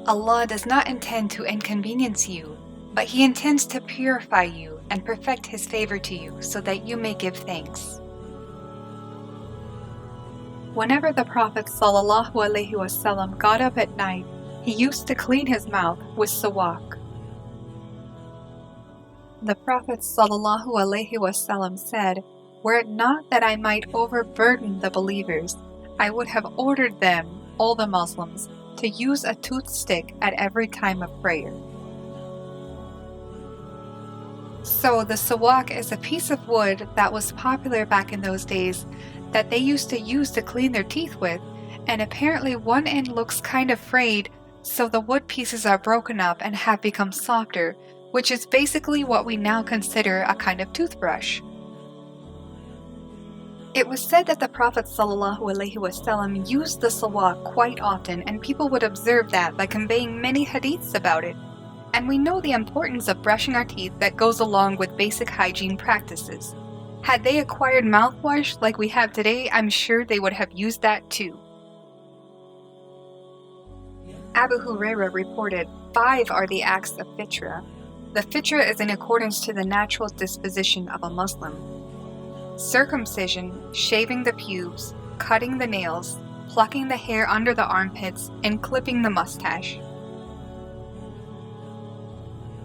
Allah does not intend to inconvenience you, but He intends to purify you and perfect His favor to you so that you may give thanks. Whenever the Prophet ﷺ got up at night, he used to clean his mouth with Siwak. The Prophet ﷺ said, "Were it not that I might overburden the believers, I would have ordered them, all the Muslims, to use a toothstick at every time of prayer." So the Siwak is a piece of wood that was popular back in those days that they used to use to clean their teeth with, and apparently one end looks kind of frayed, so the wood pieces are broken up and have become softer, which is basically what we now consider a kind of toothbrush. It was said that the Prophet ﷺ used the Siwak quite often, and people would observe that by conveying many hadiths about it. And we know the importance of brushing our teeth that goes along with basic hygiene practices. Had they acquired mouthwash like we have today, I'm sure they would have used that too. Abu Huraira reported, 5 are the acts of Fitra. The Fitra is in accordance to the natural disposition of a Muslim. Circumcision, shaving the pubes, cutting the nails, plucking the hair under the armpits, and clipping the mustache.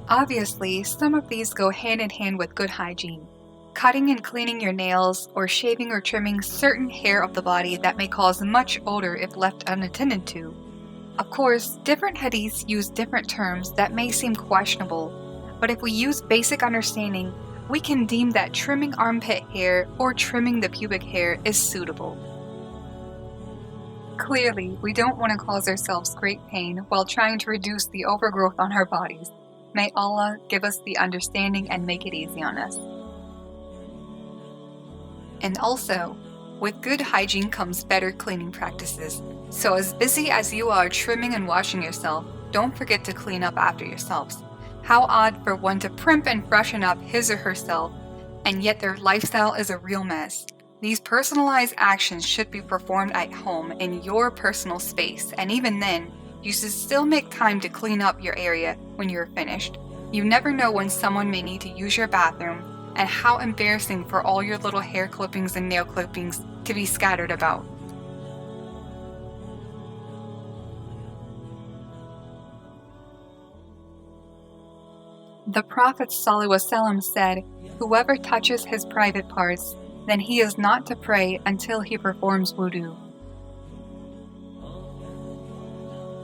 Obviously, some of these go hand in hand with good hygiene. Cutting and cleaning your nails, or shaving or trimming certain hair of the body that may cause much odor if left unattended to. Of course, different hadiths use different terms that may seem questionable, but if we use basic understanding, we can deem that trimming armpit hair or trimming the pubic hair is suitable. Clearly, we don't want to cause ourselves great pain while trying to reduce the overgrowth on our bodies. May Allah give us the understanding and make it easy on us. And also, with good hygiene comes better cleaning practices. So as busy as you are trimming and washing yourself, don't forget to clean up after yourselves. How odd for one to primp and freshen up his or herself, and yet their lifestyle is a real mess. These personalized actions should be performed at home in your personal space, and even then, you should still make time to clean up your area when you're finished. You never know when someone may need to use your bathroom, and how embarrassing for all your little hair clippings and nail clippings to be scattered about. The Prophet ﷺ said, "Whoever touches his private parts, then he is not to pray until he performs wudu."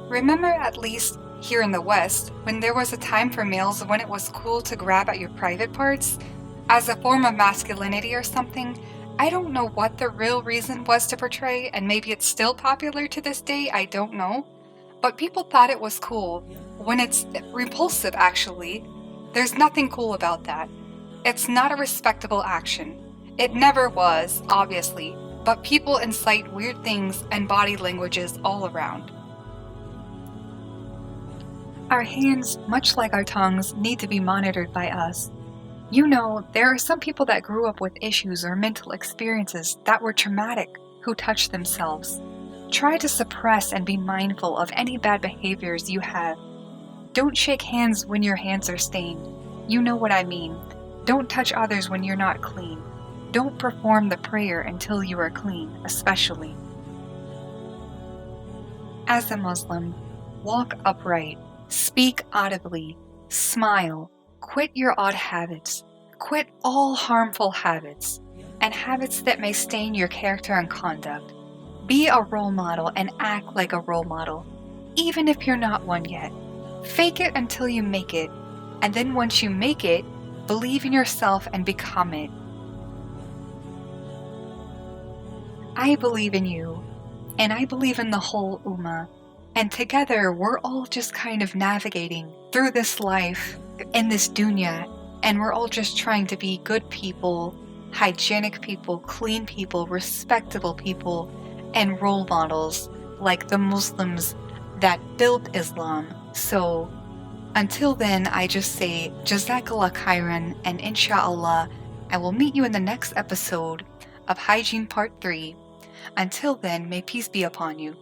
Remember, at least here in the West, when there was a time for males when it was cool to grab at your private parts? As a form of masculinity or something? I don't know what the real reason was to portray, and maybe it's still popular to this day, I don't know. But people thought it was cool, when it's repulsive actually. There's nothing cool about that. It's not a respectable action. It never was, obviously, but people incite weird things and body languages all around. Our hands, much like our tongues, need to be monitored by us. You know, there are some people that grew up with issues or mental experiences that were traumatic who touch themselves. Try to suppress and be mindful of any bad behaviors you have. Don't shake hands when your hands are stained. You know what I mean. Don't touch others when you're not clean. Don't perform the prayer until you are clean, especially. As a Muslim, walk upright, speak audibly, smile, quit your odd habits, quit all harmful habits, and habits that may stain your character and conduct. Be a role model and act like a role model, even if you're not one yet. Fake it until you make it, and then once you make it, believe in yourself and become it. I believe in you, and I believe in the whole Ummah, and together we're all just kind of navigating through this life, in this dunya, and we're all just trying to be good people, hygienic people, clean people, respectable people, and role models like the Muslims that built Islam. So until then, I just say Jazakallah khairan, and In-Sha-Allah, I will meet you in the next episode of Hygiene Part 3. Until then, may peace be upon you.